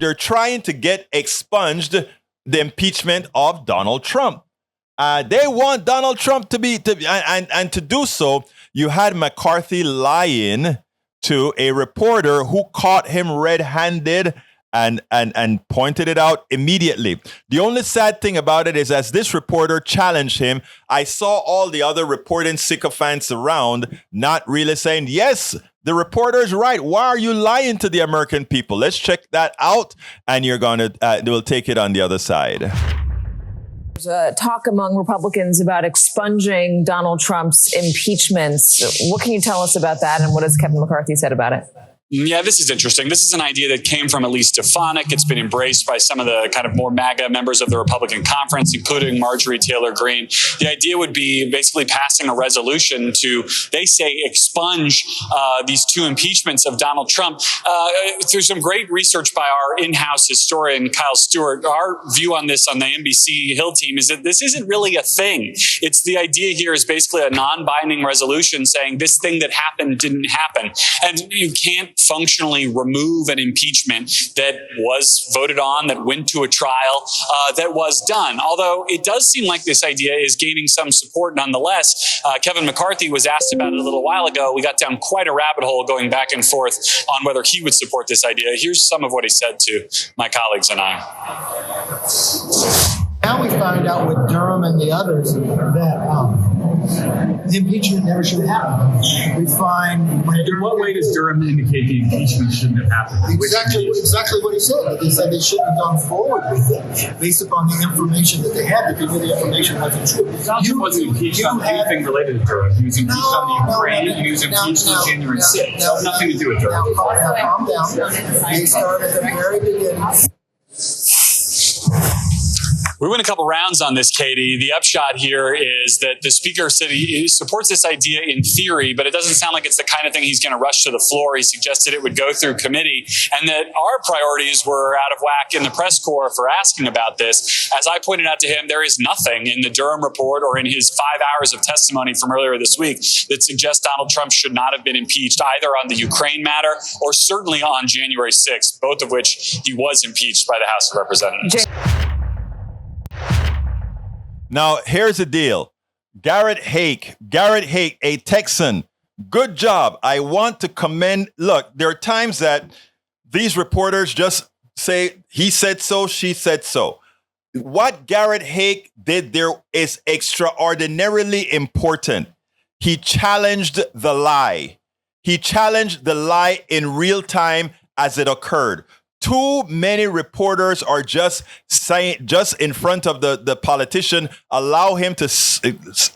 they're trying to get expunged the impeachment of Donald Trump. They want Donald Trump to do so. You had McCarthy lying to a reporter who caught him red-handed and pointed it out immediately. The only sad thing about it is, as this reporter challenged him, I saw all the other reporting sycophants around not really saying, yes, the reporter is right. Why are you lying to the American people? Let's check that out, and we'll take it on the other side. There's talk among Republicans about expunging Donald Trump's impeachments. What can you tell us about that, and what has Kevin McCarthy said about it? Yeah, this is interesting. This is an idea that came from at least Stefanik. It's been embraced by some of the kind of more MAGA members of the Republican conference, including Marjorie Taylor Greene. The idea would be basically passing a resolution to, they say, expunge these two impeachments of Donald Trump. Through some great research by our in-house historian, Kyle Stewart, our view on this on the NBC Hill team is that this isn't really a thing. It's the idea here is basically a non-binding resolution saying this thing that happened didn't happen. And you can't functionally remove an impeachment that was voted on, that went to a trial, that was done. Although it does seem like this idea is gaining some support nonetheless. Kevin McCarthy was asked about it a little while ago. We got down quite a rabbit hole going back and forth on whether he would support this idea. Here's some of what he said to my colleagues and I. Now we find out with Durham and the others that the impeachment never should have happened. We find... In what way does Durham indicate the impeachment shouldn't have happened? Exactly what he said. They said they shouldn't have gone forward with it based upon the information that they had. If they knew the information wasn't true. Johnson wasn't impeached on anything related to Durham. He was impeached on the Ukraine, and he was impeached on January 6th. Nothing to do with Durham. Now, calm down. They started at the very beginning. We went a couple rounds on this, Katie. The upshot here is that the Speaker said he supports this idea in theory, but it doesn't sound like it's the kind of thing he's going to rush to the floor. He suggested it would go through committee, and that our priorities were out of whack in the press corps for asking about this. As I pointed out to him, there is nothing in the Durham report or in his 5 hours of testimony from earlier this week that suggests Donald Trump should not have been impeached either on the Ukraine matter or certainly on January 6th, both of which he was impeached by the House of Representatives. Now, here's the deal. Garrett Haake, a Texan, good job. I want to commend. Look, there are times that these reporters just say, he said so, she said so. What Garrett Haake did there is extraordinarily important. He challenged the lie. He challenged the lie in real time as it occurred. Too many reporters are just saying, just in front of the politician, allow him to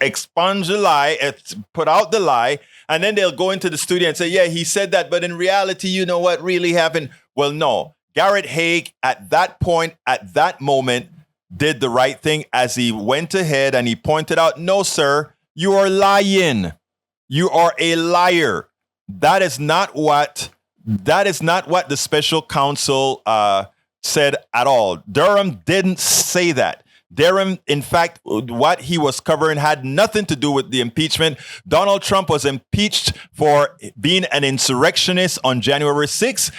expunge the lie, put out the lie, and then they'll go into the studio and say, yeah, he said that, but in reality, you know what really happened? Well, no. Garrett Haake, at that point, at that moment, did the right thing as he went ahead and he pointed out, no, sir, you are lying. You are a liar. That is not what the special counsel said at all. Durham didn't say that. Durham, in fact, what he was covering had nothing to do with the impeachment. Donald Trump was impeached for being an insurrectionist on January 6th.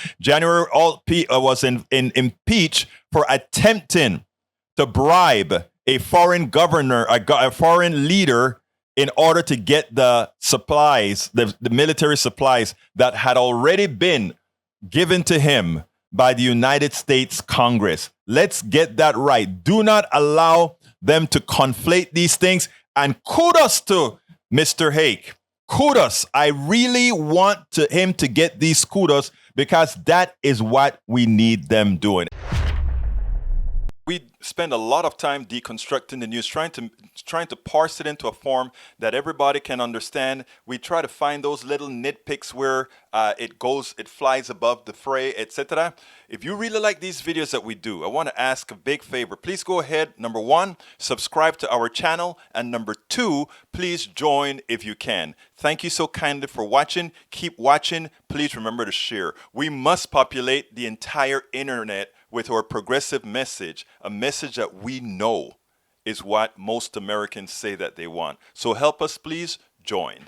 Was impeached for attempting to bribe a foreign governor, a foreign leader, in order to get the supplies, the military supplies that had already been given to him by the United States Congress. Let's get that right. Do not allow them to conflate these things. And kudos to Mr. Haake. Kudos. I really want him to get these kudos because that is what we need them doing. We spend a lot of time deconstructing the news, trying to parse it into a form that everybody can understand. We try to find those little nitpicks where it flies above the fray, etc. If you really like these videos that we do, I want to ask a big favor. Please go ahead. Number one, subscribe to our channel. And number two, please join if you can. Thank you so kindly for watching. Keep watching. Please remember to share. We must populate the entire internet with our progressive message, a message that we know is what most Americans say that they want. So help us, please join.